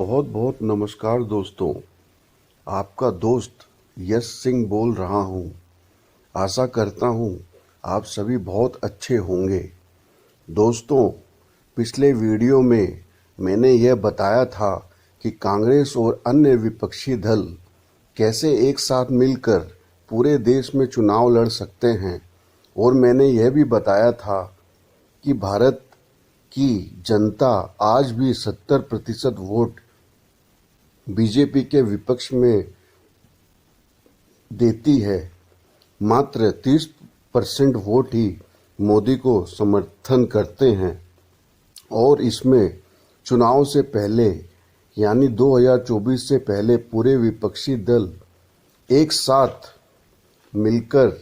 बहुत बहुत नमस्कार दोस्तों। आपका दोस्त यश सिंह बोल रहा हूँ। आशा करता हूँ आप सभी बहुत अच्छे होंगे। दोस्तों, पिछले वीडियो में मैंने यह बताया था कि कांग्रेस और अन्य विपक्षी दल कैसे एक साथ मिलकर पूरे देश में चुनाव लड़ सकते हैं, और मैंने यह भी बताया था कि भारत की जनता आज भी 70% वोट बीजेपी के विपक्ष में देती है। मात्र 30% वोट ही मोदी को समर्थन करते हैं, और इसमें चुनाव से पहले यानी 2024 से पहले पूरे विपक्षी दल एक साथ मिलकर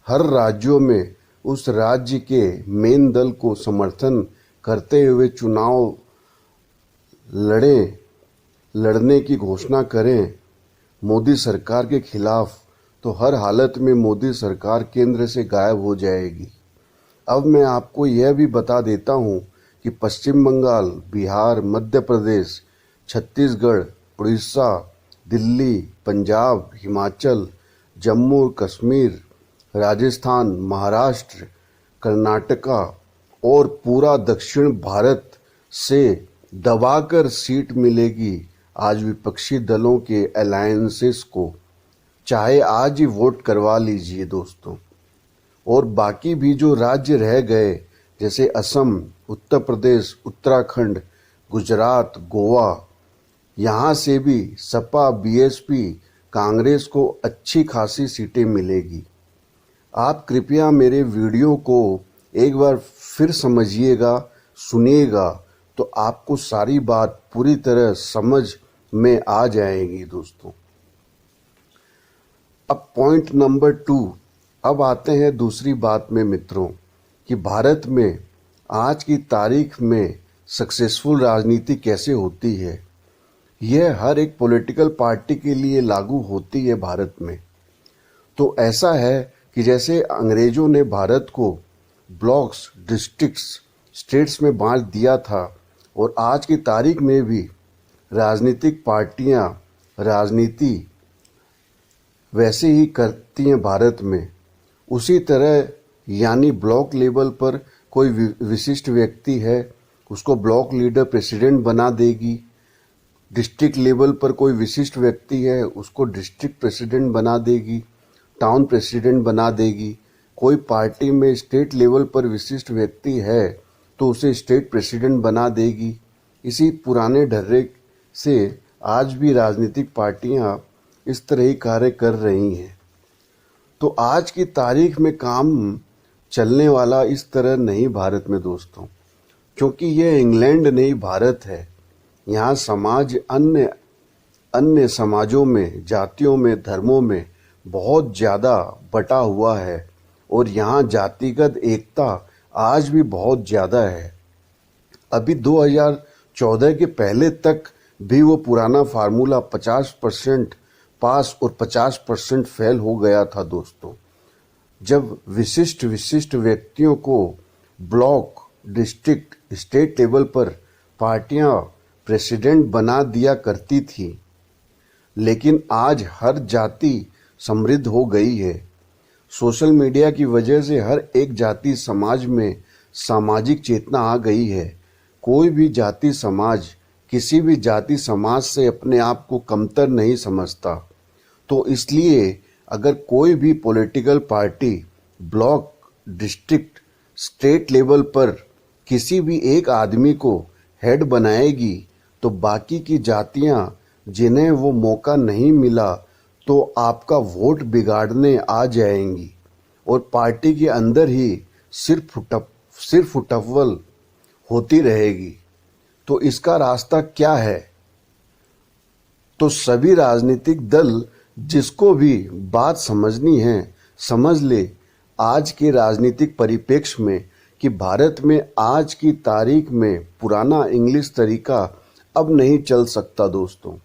हर राज्यों में उस राज्य के मेन दल को समर्थन करते हुए चुनाव लड़ने की घोषणा करें मोदी सरकार के खिलाफ, तो हर हालत में मोदी सरकार केंद्र से गायब हो जाएगी। अब मैं आपको यह भी बता देता हूं कि पश्चिम बंगाल, बिहार, मध्य प्रदेश, छत्तीसगढ़, उड़ीसा, दिल्ली, पंजाब, हिमाचल, जम्मू कश्मीर, राजस्थान, महाराष्ट्र, कर्नाटका और पूरा दक्षिण भारत से दबाकर सीट मिलेगी आज विपक्षी दलों के अलायंसेस को। चाहे आज ही वोट करवा लीजिए दोस्तों। और बाकी भी जो राज्य रह गए जैसे असम, उत्तर प्रदेश, उत्तराखंड, गुजरात, गोवा, यहाँ से भी सपा, बीएसपी, कांग्रेस को अच्छी खासी सीटें मिलेगी। आप कृपया मेरे वीडियो को एक बार फिर समझिएगा, सुनिएगा, तो आपको सारी बात पूरी तरह समझ में आ जाएगी दोस्तों। अब पॉइंट नंबर 2, अब आते हैं दूसरी बात में मित्रों, कि भारत में आज की तारीख में सक्सेसफुल राजनीति कैसे होती है। यह हर एक पॉलिटिकल पार्टी के लिए लागू होती है भारत में। तो ऐसा है कि जैसे अंग्रेजों ने भारत को ब्लॉक्स, डिस्ट्रिक्ट्स, स्टेट्स में बांट दिया था, और आज की तारीख में भी राजनीतिक पार्टियां राजनीति वैसे ही करती हैं भारत में। उसी तरह यानी ब्लॉक लेवल पर कोई विशिष्ट व्यक्ति है, उसको ब्लॉक लीडर प्रेसिडेंट बना देगी। डिस्ट्रिक्ट लेवल पर कोई विशिष्ट व्यक्ति है, उसको डिस्ट्रिक्ट प्रेसिडेंट बना देगी, टाउन प्रेसिडेंट बना देगी। कोई पार्टी में स्टेट लेवल पर विशिष्ट व्यक्ति है तो उसे स्टेट प्रेसिडेंट बना देगी। इसी पुराने ढर्रे से आज भी राजनीतिक पार्टियां इस तरह ही कार्य कर रही हैं। तो आज की तारीख में काम चलने वाला इस तरह नहीं भारत में दोस्तों, क्योंकि यह इंग्लैंड नहीं भारत है। यहाँ समाज अन्य समाजों में, जातियों में, धर्मों में बहुत ज़्यादा बटा हुआ है, और यहाँ जातिगत एकता आज भी बहुत ज़्यादा है। अभी 2014 के पहले तक भी वो पुराना फार्मूला 50% पास और 50% फेल हो गया था दोस्तों। जब विशिष्ट व्यक्तियों को ब्लॉक, डिस्ट्रिक्ट, स्टेट लेवल पर पार्टियां प्रेसिडेंट बना दिया करती थी। लेकिन आज हर जाति समृद्ध हो गई है। सोशल मीडिया की वजह से हर एक जाति समाज में सामाजिक चेतना आ गई है। कोई भी जाति समाज किसी भी जाति समाज से अपने आप को कमतर नहीं समझता। तो इसलिए अगर कोई भी political party block, district, state level पर किसी भी एक आदमी को हेड बनाएगी, तो बाकी की जातियां जिन्हें वो मौका नहीं मिला तो आपका वोट बिगाड़ने आ जाएंगी, और पार्टी के अंदर ही सिर्फ उठव्वल होती रहेगी। तो इसका रास्ता क्या है? तो सभी राजनीतिक दल जिसको भी बात समझनी है समझ ले आज के राजनीतिक परिप्रेक्ष्य में कि भारत में आज की तारीख में पुराना इंग्लिश तरीका अब नहीं चल सकता दोस्तों।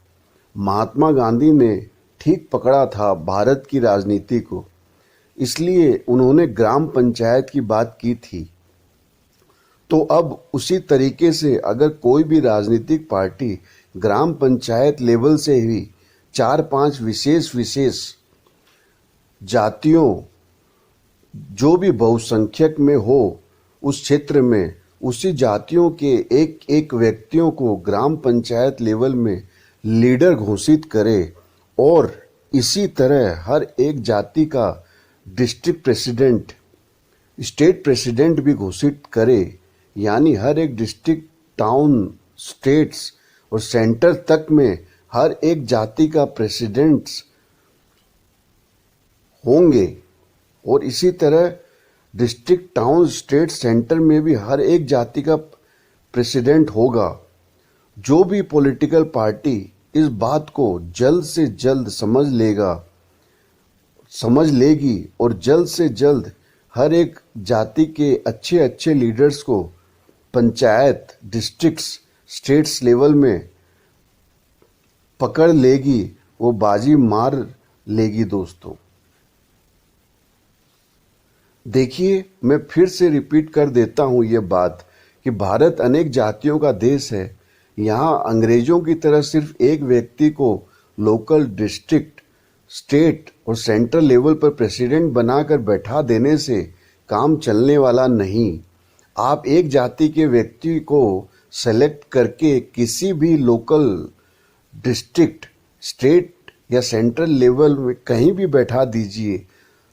महात्मा गांधी ने ठीक पकड़ा था भारत की राजनीति को, इसलिए उन्होंने ग्राम पंचायत की बात की थी। तो अब उसी तरीके से अगर कोई भी राजनीतिक पार्टी ग्राम पंचायत लेवल से ही 4-5 विशेष विशेष जातियों, जो भी बहुसंख्यक में हो उस क्षेत्र में, उसी जातियों के एक एक व्यक्तियों को ग्राम पंचायत लेवल में लीडर घोषित करे और इसी तरह हर एक जाति का डिस्ट्रिक्ट प्रेसिडेंट, स्टेट प्रेसिडेंट भी घोषित करे, यानी हर एक डिस्ट्रिक्ट, टाउन, स्टेट्स और सेंटर तक में हर एक जाति का प्रेसिडेंट्स होंगे और इसी तरह डिस्ट्रिक्ट, टाउन, स्टेट, सेंटर में भी हर एक जाति का प्रेसिडेंट होगा। जो भी पॉलिटिकल पार्टी इस बात को जल्द से जल्द समझ लेगी और जल्द से जल्द हर एक जाति के अच्छे अच्छे लीडर्स को पंचायत, डिस्ट्रिक्ट्स, स्टेट्स लेवल में पकड़ लेगी, वो बाजी मार लेगी दोस्तों। देखिए, मैं फिर से रिपीट कर देता हूँ ये बात कि भारत अनेक जातियों का देश है। यहाँ अंग्रेजों की तरह सिर्फ एक व्यक्ति को लोकल, डिस्ट्रिक्ट, स्टेट और सेंट्रल लेवल पर प्रेसिडेंट बनाकर बैठा देने से काम चलने वाला नहीं। आप एक जाति के व्यक्ति को सेलेक्ट करके किसी भी लोकल, डिस्ट्रिक्ट, स्टेट या सेंट्रल लेवल में कहीं भी बैठा दीजिए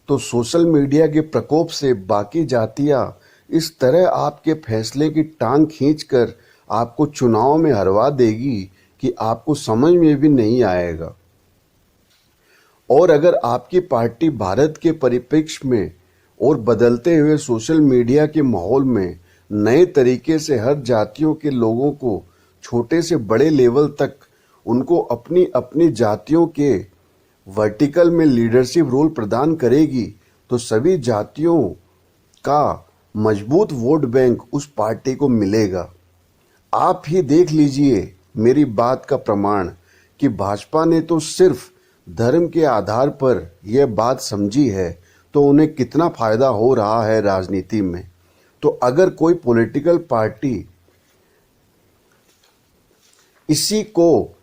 तो सोशल मीडिया के प्रकोप से बाकी जातियां इस तरह आपके फैसले की टांग खींचकर आपको चुनाव में हरवा देगी कि आपको समझ में भी नहीं आएगा। और अगर आपकी पार्टी भारत के परिप्रेक्ष्य में और बदलते हुए सोशल मीडिया के माहौल में नए तरीके से हर जातियों के लोगों को छोटे से बड़े लेवल तक उनको अपनी अपनी जातियों के वर्टिकल में लीडरशिप रोल प्रदान करेगी तो सभी जातियों का मजबूत वोट बैंक उस पार्टी को मिलेगा। आप ही देख लीजिए मेरी बात का प्रमाण कि भाजपा ने तो सिर्फ धर्म के आधार पर यह बात समझी है तो उन्हें कितना फायदा हो रहा है राजनीति में। तो अगर कोई पॉलिटिकल पार्टी इसी को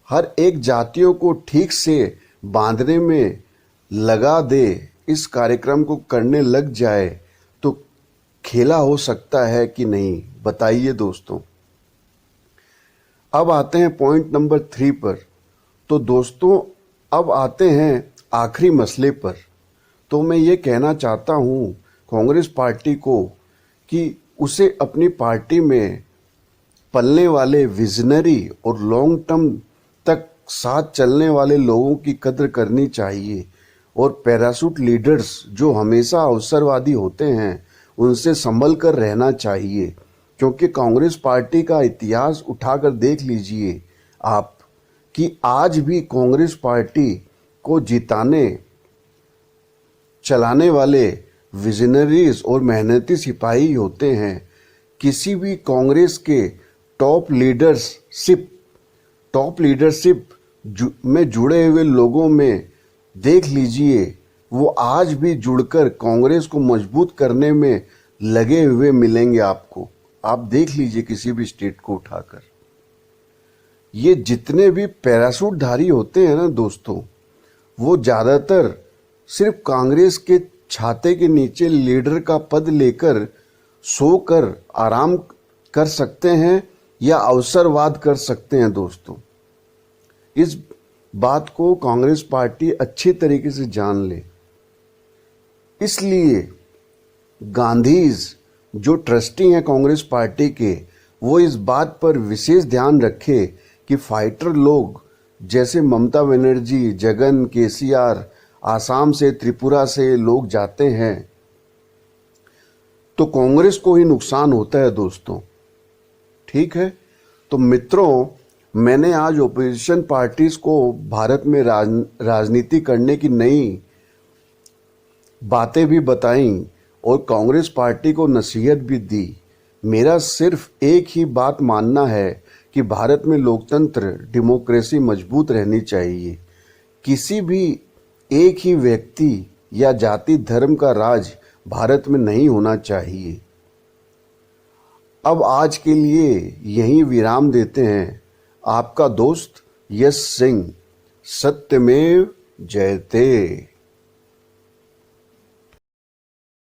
हर एक जातियों को ठीक से बांधने में लगा दे, इस कार्यक्रम को करने लग जाए तो खेला हो सकता है कि नहीं, बताइए दोस्तों। अब आते हैं पॉइंट नंबर 3 पर। तो दोस्तों अब आते हैं आखिरी मसले पर। तो मैं ये कहना चाहता हूँ कांग्रेस पार्टी को कि उसे अपनी पार्टी में पलने वाले विजनरी और लॉन्ग टर्म तक साथ चलने वाले लोगों की कद्र करनी चाहिए और पैराशूट लीडर्स जो हमेशा अवसरवादी होते हैं उनसे संभल कर रहना चाहिए, क्योंकि कांग्रेस पार्टी का इतिहास उठाकर देख लीजिए आप कि आज भी कांग्रेस पार्टी को चलाने वाले विजनरीज और मेहनती सिपाही होते हैं। किसी भी कांग्रेस के टॉप लीडरशिप में जुड़े हुए लोगों में देख लीजिए, वो आज भी जुड़कर कांग्रेस को मजबूत करने में लगे हुए मिलेंगे आपको। आप देख लीजिए किसी भी स्टेट को उठाकर। ये जितने भी पैराशूटधारी होते हैं ना दोस्तों, वो ज़्यादातर सिर्फ कांग्रेस के छाते के नीचे लीडर का पद लेकर सोकर आराम कर सकते हैं या अवसरवाद कर सकते हैं दोस्तों। इस बात को कांग्रेस पार्टी अच्छी तरीके से जान ले। इसलिए गांधीज जो ट्रस्टी हैं कांग्रेस पार्टी के, वो इस बात पर विशेष ध्यान रखे कि फाइटर लोग जैसे ममता बनर्जी, जगन, केसीआर, आसाम से, त्रिपुरा से लोग जाते हैं तो कांग्रेस को ही नुकसान होता है दोस्तों। ठीक है, तो मित्रों, मैंने आज ओपोजिशन पार्टीज को भारत में राजनीति करने की नई बातें भी बताई और कांग्रेस पार्टी को नसीहत भी दी। मेरा सिर्फ एक ही बात मानना है कि भारत में लोकतंत्र, डेमोक्रेसी मजबूत रहनी चाहिए। किसी भी एक ही व्यक्ति या जाति धर्म का राज भारत में नहीं होना चाहिए। अब आज के लिए यहीं विराम देते हैं। आपका दोस्त यश सिंह। सत्यमेव जयते।